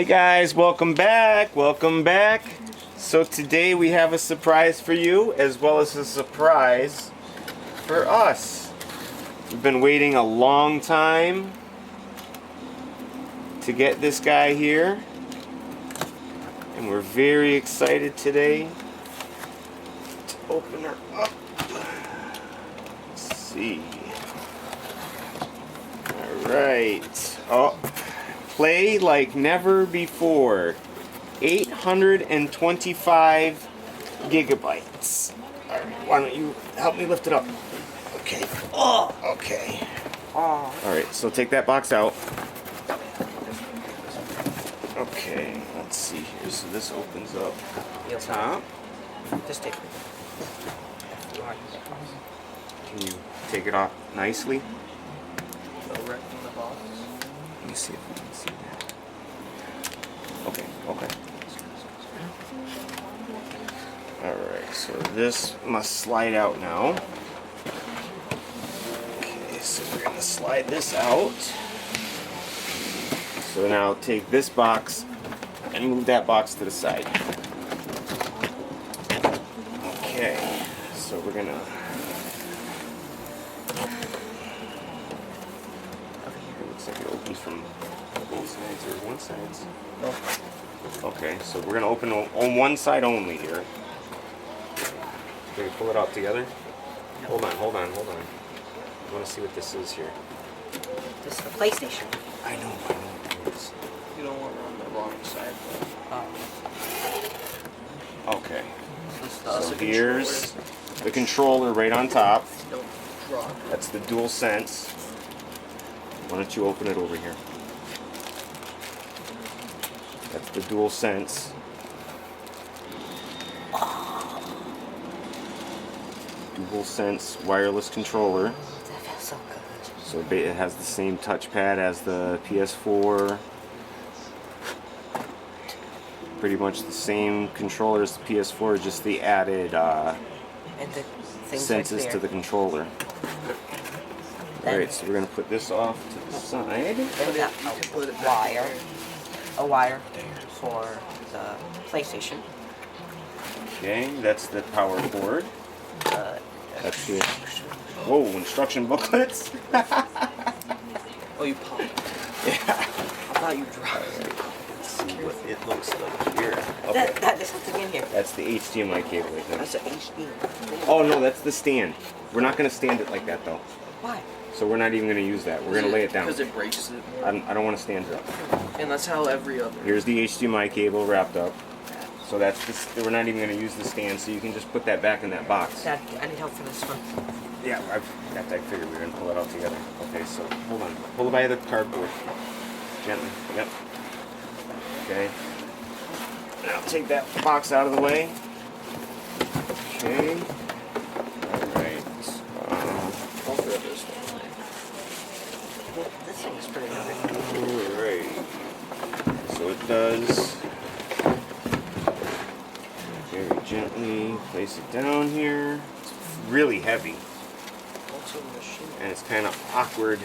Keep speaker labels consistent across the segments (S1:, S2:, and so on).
S1: Hey guys, welcome back. Welcome back. So today we have a surprise for you as well as a surprise for us. We've been waiting a long time to get this guy here. And we're very excited today to open her up. Let's see. Alright. Oh. Play like never before. 825 gigabytes. Alright, why don't you help me lift it up? Okay. Oh, okay. Oh. Alright, so take that box out. Okay, let's see here. So this opens up the top.
S2: Just take it.
S1: Can you take it off nicely?
S2: Right from the box.
S1: Let me see if we can see that. Okay, okay. Alright, so this must slide out now. Okay, so we're going to slide this out. So now take this box and move that box to the side. Okay, so we're going to... It opens from both sides or one side?
S2: No.
S1: Okay, so we're going to open on one side only here. Can we pull it out together?
S2: No.
S1: Hold on. I want to see what this is here.
S2: This is the PlayStation.
S1: I know.
S2: You don't want it on the wrong side.
S1: Okay.
S2: So
S1: here's the controller right on top.
S2: Don't drop.
S1: That's the DualSense. Why don't you open it over here? That's the DualSense. DualSense wireless controller.
S2: That feels so good.
S1: So it has the same touchpad as the PS4. Pretty much the same controller as the PS4, just the added
S2: And the things
S1: senses
S2: right
S1: to the controller. Alright, so we're going to put this off to the side.
S2: Then that a wire for the PlayStation.
S1: Okay, that's the power cord. That's the... Whoa, instruction booklets?
S2: Oh, you popped.
S1: Yeah.
S2: I thought you dropped it.
S1: Let's see what it looks like here. Okay.
S2: There's something in here.
S1: That's the HDMI cable, I think.
S2: That's an HD.
S1: Oh no, that's the stand. We're not going to stand it like that though.
S2: Why?
S1: So we're not even going to use that. We're going to lay it down.
S2: Because it breaks it more.
S1: I don't want to stand it up.
S2: And that's how every other.
S1: Here's the HDMI cable wrapped up. So that's this, we're not even going to use the stand, so you can just put that back in that box.
S2: Dad, I need help for this one.
S1: Yeah, I figured we were going to pull it out together. Okay, so hold on. Pull it by the cardboard. Gently. Yep. Okay. Now take that box out of the way. Okay. Alright.
S2: I'll grab this one. This thing is pretty heavy.
S1: Alright. So it does. Very gently place it down here. It's really heavy. And it's kind of awkward.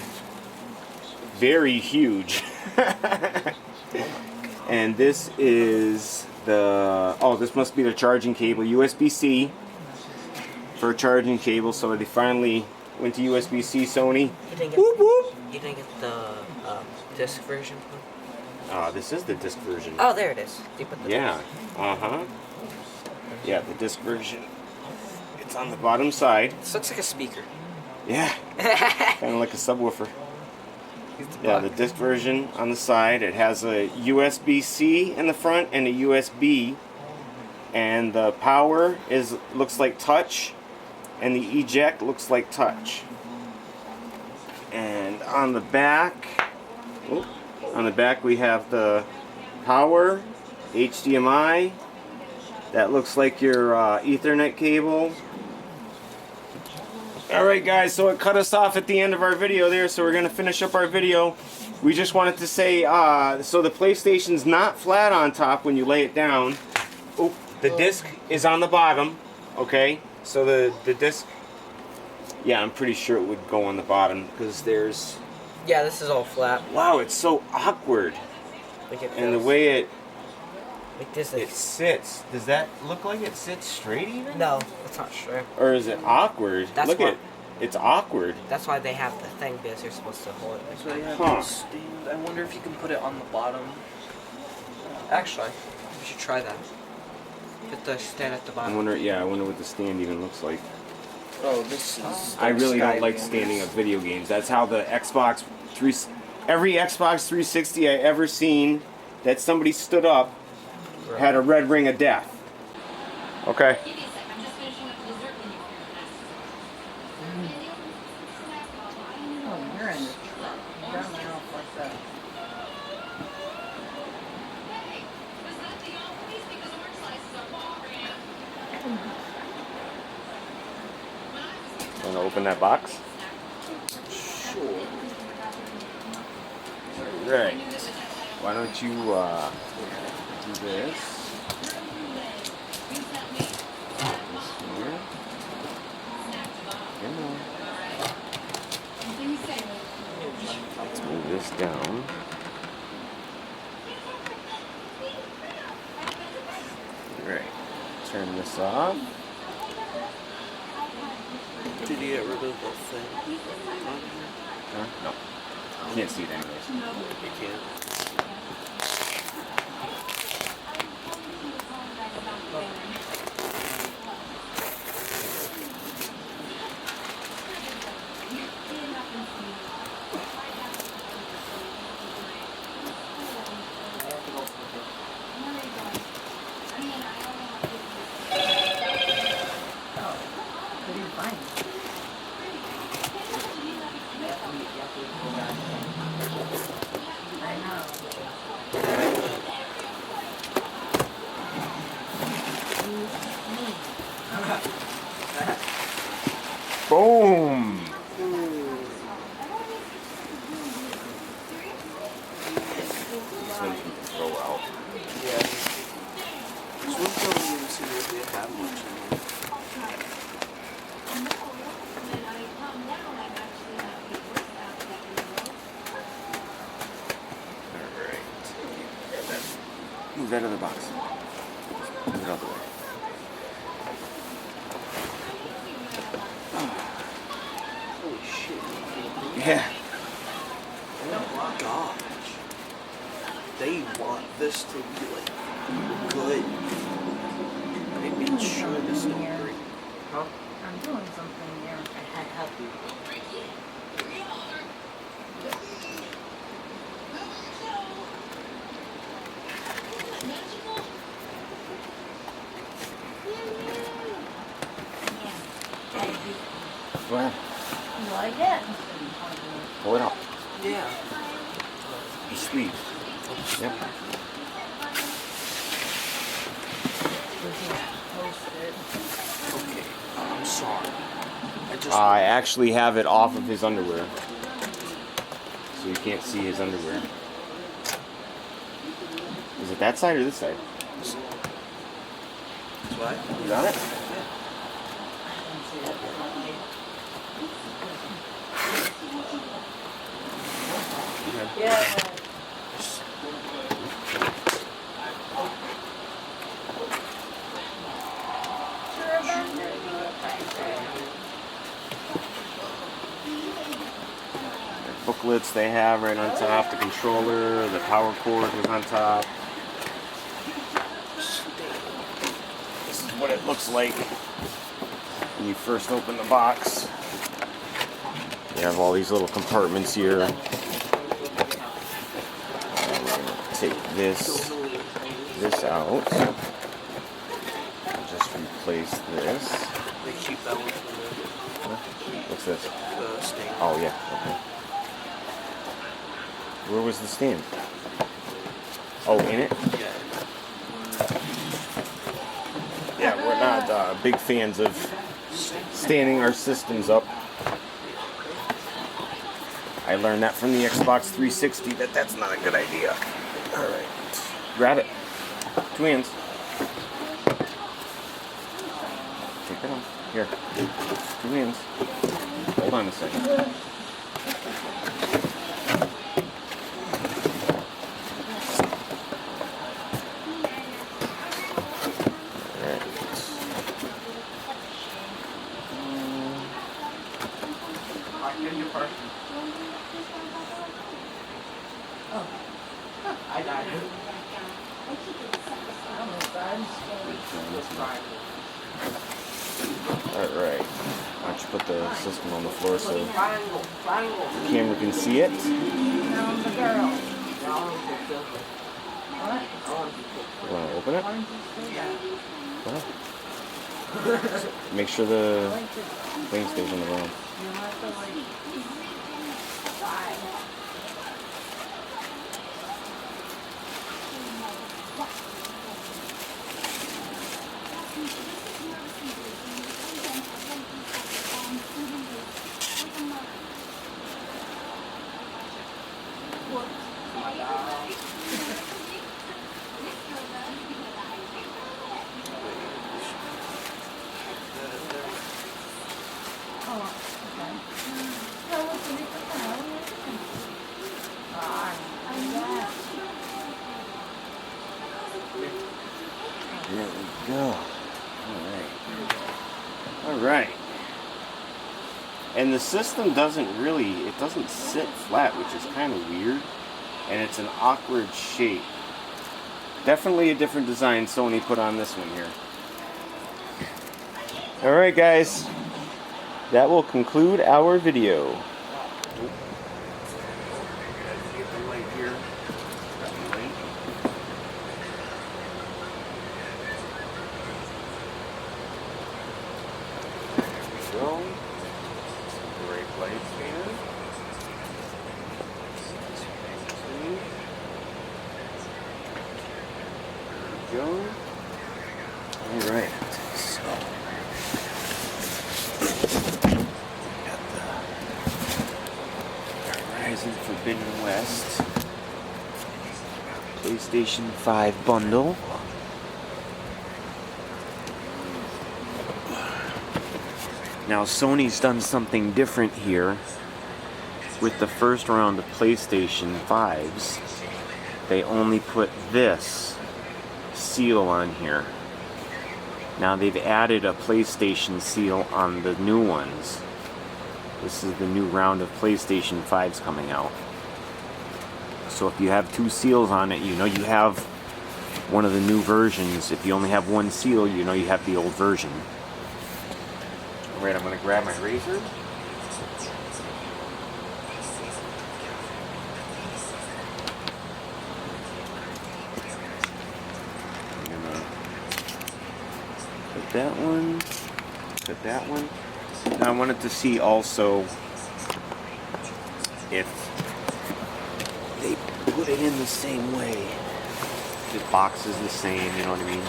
S1: Very huge. And this is the... Oh, this must be the charging cable. USB-C for a charging cable. So they finally went to USB-C, Sony. Whoop, whoop.
S2: You didn't get the disc version?
S1: This is the disc version.
S2: Oh, there it is. You put the
S1: Yeah. Yeah, the disc version. It's on the bottom side.
S2: This looks like a speaker.
S1: Yeah. Kind of like a subwoofer. Yeah, the disc version on the side. It has a USB-C in the front and a USB. And the power looks like touch. And the eject looks like touch. And on the back, we have the power, HDMI. That looks like your Ethernet cable. Alright guys, so it cut us off at the end of our video there, so we're going to finish up our video. We just wanted to say, so the PlayStation's not flat on top when you lay it down. Oh, the disc is on the bottom, okay? So the disc, yeah, I'm pretty sure it would go on the bottom, because there's...
S2: Yeah, this is all flat.
S1: Wow, it's so awkward.
S2: Like it
S1: And the
S2: feels-
S1: way it
S2: like this, like,
S1: sits, does that look like it sits straight even?
S2: no, it's not straight.
S1: Or is it awkward?
S2: That's
S1: Look
S2: what-
S1: at it's awkward.
S2: That's why they have the thing, because you're supposed to hold it. Like
S3: So they have
S1: Huh.
S3: a stand. I wonder if you can put it on the bottom. Actually,
S2: you should try that. Put the stand at the
S1: I
S2: bottom.
S1: wonder what the stand even looks like.
S3: oh, this is.
S1: I really don't
S3: Sky
S1: like
S3: Banners.
S1: standing up video games. That's how the every Xbox 360 I ever seen that somebody stood up had a red ring of death. Okay.
S4: Oh, you're in the truck. You got me off like that.
S1: Want to open that box?
S3: Sure.
S1: Right. Why don't you do this? This here. Come on. Let's move this down. Right. Turn this off.
S3: Did you get rid of the thing?
S1: Huh? No. You can't see it anyways.
S3: You can't.
S4: What do you find? I know.
S1: Boom! This one you can throw out.
S3: Yeah. This one's going to see if they have much in it.
S1: Alright. Move that out of the box. Move it out the way.
S3: Holy shit.
S1: Yeah.
S3: Oh my gosh. They want this to be like good. They made sure this don't break.
S2: Huh?
S4: I'm doing something there. I had help you.
S1: Go ahead.
S4: You like it?
S1: Pull it out.
S3: Yeah.
S1: The sleeve. Yep.
S3: Okay. I'm sorry. I just.
S1: I actually have it off of his underwear. So you can't see his underwear. Is it that side or this side?
S3: What?
S1: You got it?
S4: Yeah.
S1: Booklets they have right on top, the controller, the power cord was on top. This is what it looks like when you first open the box. You have all these little compartments here. And we're gonna take this out. And just replace this.
S3: They keep that one from
S1: What's this?
S3: the stain.
S1: Oh yeah, okay. Where was the stand? Oh, in it?
S3: Yeah.
S1: Yeah, we're not big fans of standing our systems up. I learned that from the Xbox 360 that that's not a good idea. Alright. Grab it. Two hands. Take it off. Here. Two hands. Hold on a second.
S4: Oh,
S2: I died.
S1: Alright. Why don't you put the system on the floor so the
S2: Triangle.
S1: camera can see it?
S4: found the girl. What?
S1: You want to open it?
S4: Why didn't you say that?
S1: Well, make sure the
S4: Like to,
S1: thing stays on the ground.
S4: you have to like. Oh, okay. Yeah, what's the difference?
S1: There we go. Alright. And the system doesn't sit flat, which is kind of weird. And it's an awkward shape. Definitely a different design Sony put on this one here. Alright guys, that will conclude our video. Get the light here. Got the light. There we go. Great lights here. There we go. Alright. So got the Horizon Forbidden West PlayStation 5 bundle. Now Sony's done something different here with the first round of PlayStation 5s. They only put this seal on here. Now they've added a PlayStation seal on the new ones. This is the new round of PlayStation 5s coming out. So if you have two seals on it, you know you have one of the new versions. If you only have one seal, you know you have the old version. Alright, I'm going to grab my razor. I'm going to cut that one. Cut that one. Now I wanted to see also if they put it in the same way. The box is the same, you know what I mean?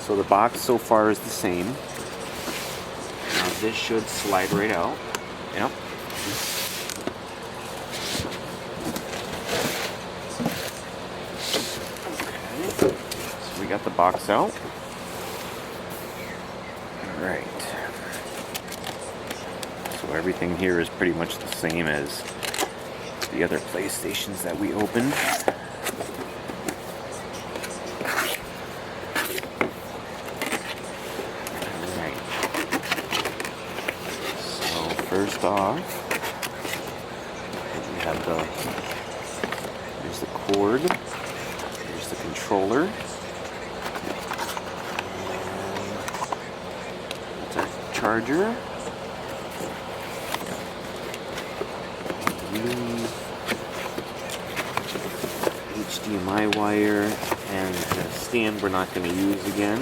S1: So the box so far is the same. Now this should slide right out. Yep. Okay. So we got the box out. Alright. So everything here is pretty much the same as the other PlayStations that we opened. Alright. So first off, we have there's the cord, there's the controller, that's our charger. HDMI wire and the stand we're not going to use again.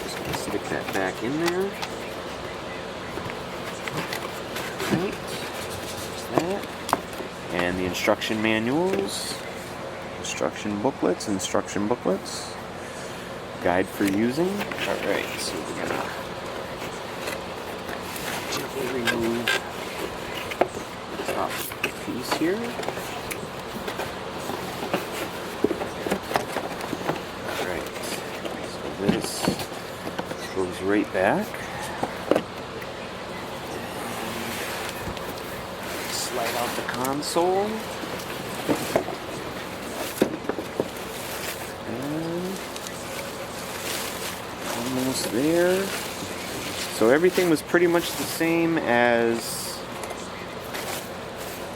S1: Just going to stick that back in there. Right. There's that. And the instruction manuals, instruction booklets, guide for using. Alright, so we're going to gently remove the top piece here. This goes right back. Slide out the console. And almost there. So everything was pretty much the same as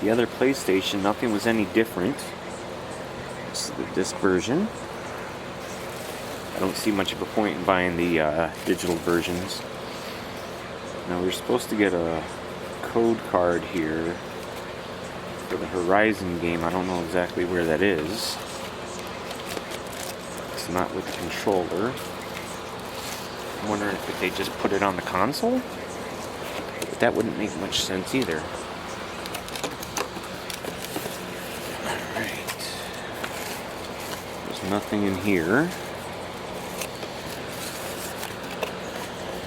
S1: the other PlayStation. Nothing was any different. This is the disc version. I don't see much of a point in buying the digital versions. Now we're supposed to get a code card here for the Horizon game. I don't know exactly where that is. It's not with the controller. I'm wondering if they just put it on the console? But that wouldn't make much sense either. Alright. There's nothing in here.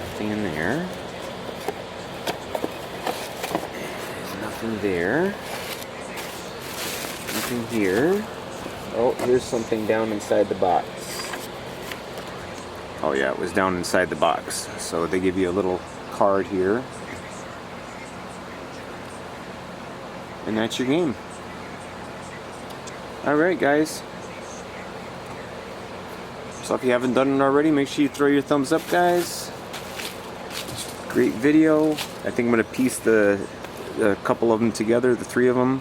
S1: Nothing in there. There's nothing there. Nothing here. Oh, here's something down inside the box. Oh yeah, it was down inside the box. So they give you a little card here. And that's your game. Alright guys. So if you haven't done it already, make sure you throw your thumbs up, guys. Great video. I think I'm going to piece a couple of them together, the three of them.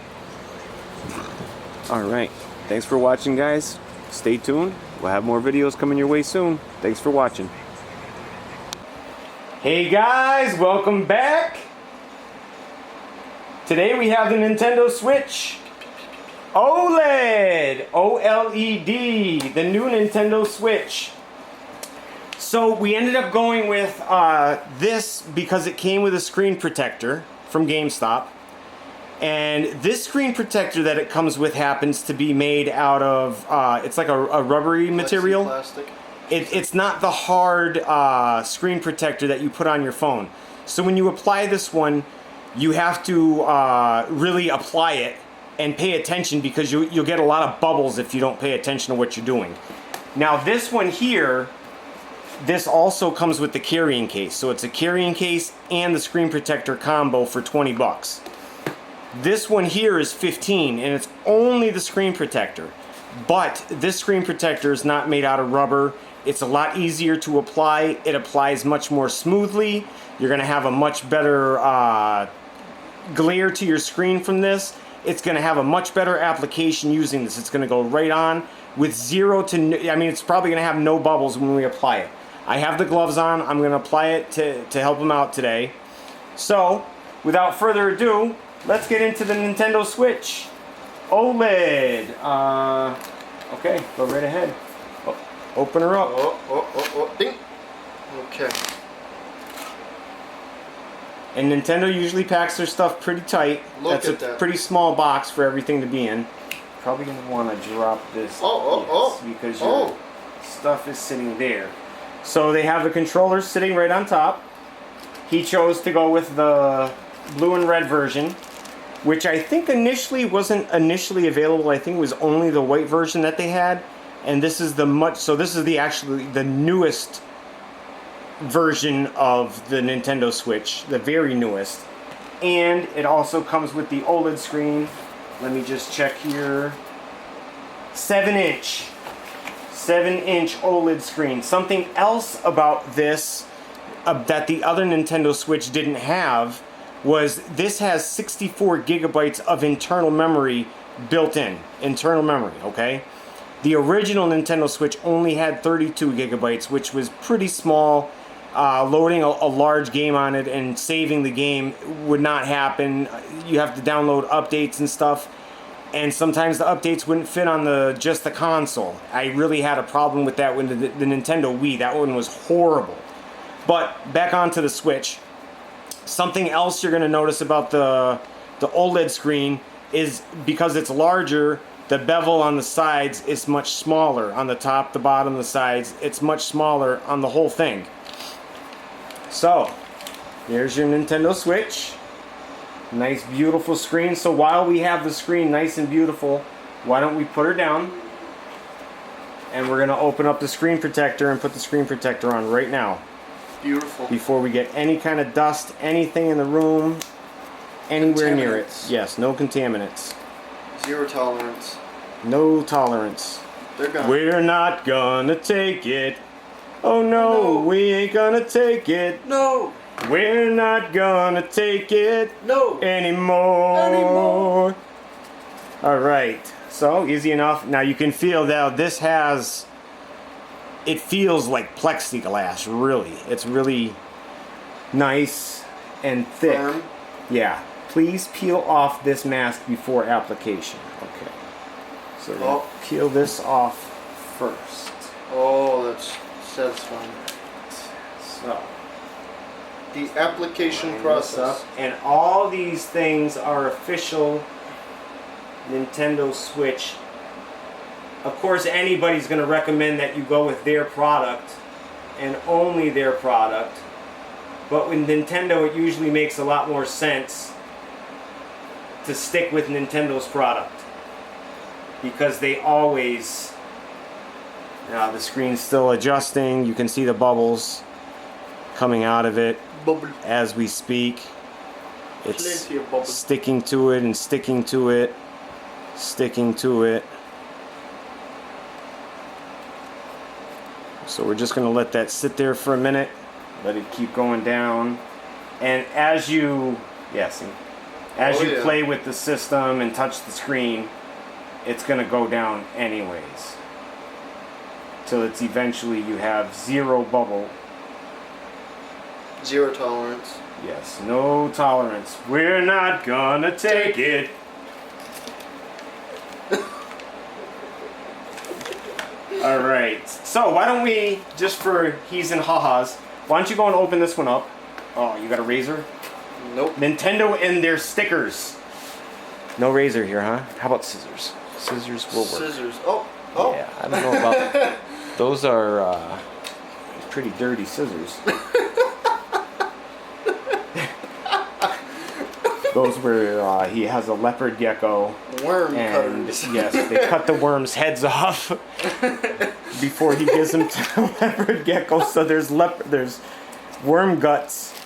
S1: Alright. Thanks for watching, guys. Stay tuned. We'll have more videos coming your way soon. Thanks for watching. Hey guys, welcome back. Today we have the Nintendo Switch OLED, OLED, the new Nintendo Switch. So we ended up going with this because it came with a screen protector from GameStop. And this screen protector that it comes with happens to be made out of, it's like a rubbery material.
S3: Plastic.
S1: It's not the hard screen protector that you put on your phone. So when you apply this one, you have to really apply it and pay attention, because you'll get a lot of bubbles if you don't pay attention to what you're doing. Now this one here, this also comes with the carrying case. So it's a carrying case and the screen protector combo for 20 bucks. This one here is 15, and it's only the screen protector. But this screen protector is not made out of rubber. It's a lot easier to apply. It applies much more smoothly. You're going to have a much better glare to your screen from this. It's going to have a much better application using this. It's going to go right on with zero to, I mean, it's probably going to have no bubbles when we apply it. I have the gloves on. I'm going to apply it to help them out today. So, without further ado, let's get into the Nintendo Switch OLED. Okay, go right ahead. Open her up.
S3: Ding. Okay.
S1: And Nintendo usually packs their stuff pretty tight. That's a pretty small box for everything to be in. Probably gonna want to drop this because your stuff is sitting there. So they have the controller sitting right on top. He chose to go with the blue and red version, which I think initially wasn't initially available. I think it was only the white version that they had. And this is this is the newest version of the Nintendo Switch, the very newest. And it also comes with the OLED screen. Let me just check here. 7-inch OLED screen. Something else about this that the other Nintendo Switch didn't have was this has 64 gigabytes of internal memory built in. Internal memory, okay? The original Nintendo Switch only had 32 gigabytes, which was pretty small. Loading a large game on it and saving the game would not happen. You have to download updates and stuff, and sometimes the updates wouldn't fit on just the console. I really had a problem with that with the Nintendo Wii. That one was horrible. But back onto the Switch. Something else you're going to notice about the OLED screen is because it's larger, the bevel on the sides is much smaller. On the top, the bottom, the sides, it's much smaller on the whole thing. So, here's your Nintendo Switch. Nice, beautiful screen. So while we have the screen nice and beautiful, why don't we put her down? And we're going to open up the screen protector and put the screen protector on right now.
S3: Beautiful.
S1: Before we get any kind of dust, anything in the room, anywhere near it. Yes, no contaminants.
S3: Zero tolerance.
S1: No tolerance.
S3: They're gone.
S1: We're not gonna take it. Oh no, we ain't gonna take it.
S3: No.
S1: We're not gonna take it
S3: No.
S1: anymore. All right, so easy enough. Now you can feel that this has, it feels like plexiglass, really. It's really nice and thick.
S3: Firm.
S1: Yeah. Please peel off this mask before application. Okay. So we're gonna peel this off first.
S3: Oh, that's satisfying.
S1: So.
S3: The application
S1: Line this
S3: process.
S1: up. And all these things are official Nintendo Switch. Of course, anybody's going to recommend that you go with their product and only their product. But with Nintendo, it usually makes a lot more sense to stick with Nintendo's product. Because they always... Now the screen's still adjusting. You can see the bubbles coming out of it
S3: Bubble.
S1: as we speak. It's
S3: Plenty of bubbles.
S1: sticking to it and sticking to it, sticking to it. So we're just gonna let that sit there for a minute, let it keep going down. And as you, yes, as you play with the system and touch the screen, it's gonna go down anyways. Till it's eventually you have zero bubble.
S3: Zero tolerance.
S1: Yes, no tolerance. We're not gonna take it. Alright, so why don't we, just for he's and ha-has, why don't you go and open this one up? Oh, you got a razor?
S3: Nope.
S1: Nintendo and their stickers. No razor here, huh? How about scissors? Scissors will work.
S3: Scissors. Oh. Oh.
S1: Yeah, I don't know about... Those are pretty dirty scissors. Those were, he has a leopard gecko.
S3: Worm
S1: And
S3: cutters.
S1: yes, they cut the worms' heads off before he gives them to the leopard gecko. So there's worm guts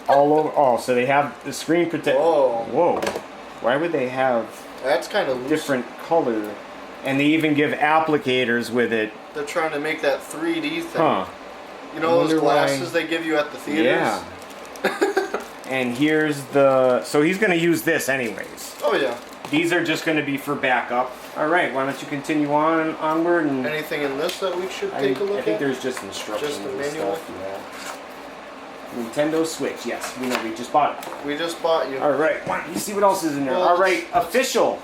S1: all over. Oh, so they have the screen protect.
S3: Whoa.
S1: Whoa. Why would they have
S3: That's kind of loose.
S1: different color? And they even give applicators with it.
S3: They're trying to make that 3D thing.
S1: Huh.
S3: You know those
S1: wonder why-
S3: glasses they give you at the theaters?
S1: Yeah. And here's the... So he's going to use this anyways.
S3: Oh yeah.
S1: These are just going to be for backup. All right, why don't you continue onward and...
S3: Anything in this that we should take a look
S1: I think
S3: at?
S1: there's just instructions
S3: Just the
S1: and
S3: manual?
S1: stuff. Yeah. Nintendo Switch, yes, we know, we just bought it.
S3: We just bought you.
S1: All right, why don't you see what else is in there?
S3: Well,
S1: All right, official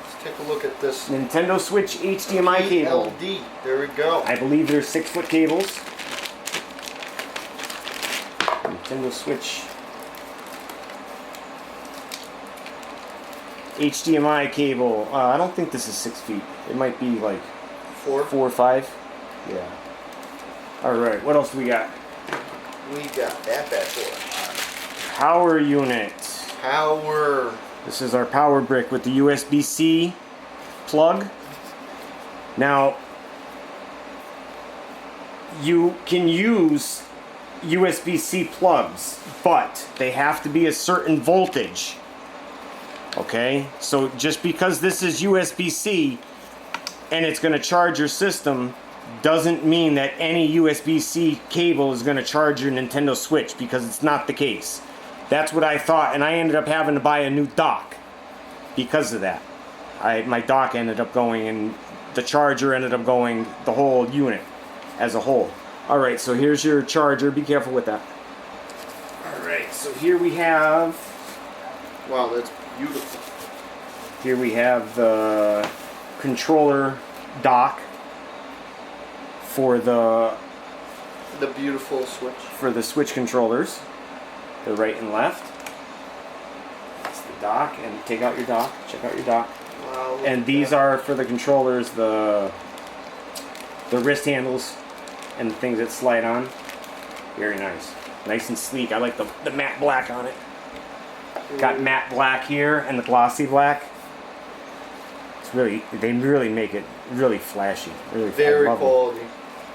S3: Let's take a look at this.
S1: Nintendo Switch HDMI cable.
S3: LD. There we go.
S1: I believe they're 6-foot cables. Nintendo Switch HDMI cable. I don't think this is 6 feet. It might be like
S3: 4.
S1: 4 or 5. Yeah. All right. What else do we got?
S3: We got that bad boy.
S1: Power unit.
S3: Power.
S1: This is our power brick with the USB-C plug. Now, you can use USB-C plugs, but they have to be a certain voltage. Okay? So just because this is USB-C and it's going to charge your system doesn't mean that any USB-C cable is going to charge your Nintendo Switch, because it's not the case. That's what I thought, and I ended up having to buy a new dock because of that. My dock ended up going, and the charger ended up going, the whole unit as a whole. Alright, so here's your charger. Be careful with that. Alright, so here we have...
S3: Wow, that's beautiful.
S1: Here we have the controller dock for the
S3: beautiful Switch.
S1: Switch controllers, the right and left. That's the dock, and take out your dock. Check out your dock.
S3: Wow. look
S1: And
S3: at
S1: these
S3: that.
S1: are for the controllers, the wrist handles and the things that slide on. Very nice, nice and sleek. I like the matte black on it. Got matte black here and the glossy black. It's really, they really make it really flashy. Really
S3: Very
S1: lovely.
S3: quality.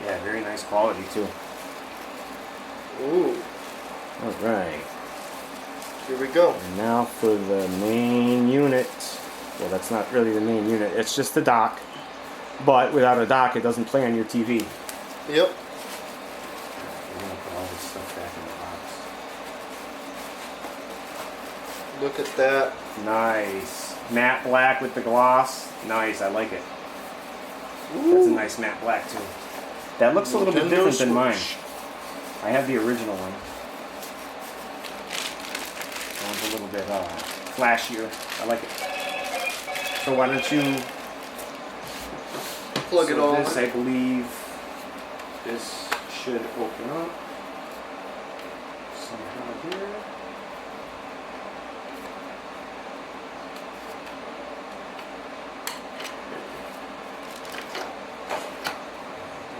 S1: Yeah, very nice quality too.
S3: Ooh.
S1: All right.
S3: Here we go.
S1: And now for the main unit. Well, that's not really the main unit. It's just the dock. But without a dock, it doesn't play on your TV.
S3: Yep.
S1: We're gonna put all this stuff back in the box.
S3: Look at that.
S1: Nice. Matte black with the gloss. Nice, I like it. That's a nice matte black too. That looks a little bit
S3: Nintendo
S1: different than mine.
S3: Switch.
S1: I have the original one. One's a little bit flashier. I like it. So why don't you
S3: Plug it all
S1: this,
S3: in.
S1: I believe this should open up somehow here.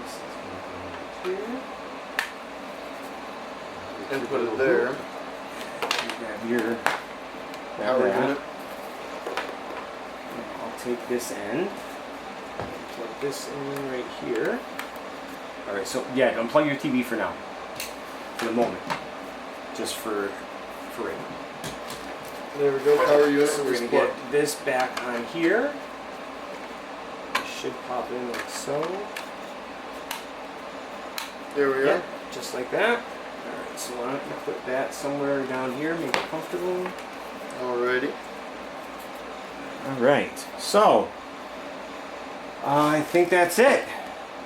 S1: This is going to go here.
S3: And put it there.
S1: Grab your.
S3: How are we
S1: that.
S3: doing it?
S1: I'll take this end. Plug this in right here. Alright, so yeah, unplug your TV for now. For the moment. Just for right now.
S3: There we go. Power unit.
S1: So we're going to get this back on here. It should pop in like so.
S3: There we
S1: Yeah,
S3: are.
S1: just like that. Alright, so why don't you put that somewhere down here, make it comfortable.
S3: Alrighty.
S1: Alright, so I think that's it,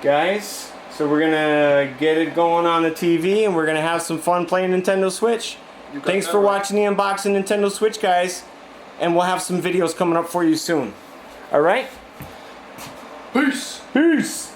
S1: guys. So we're gonna get it going on the TV and we're gonna have some fun playing Nintendo Switch.
S3: You got
S1: Thanks
S3: that
S1: for
S3: right.
S1: watching the unboxing Nintendo Switch, guys. And we'll have some videos coming up for you soon. Alright?
S3: Peace.
S1: Peace!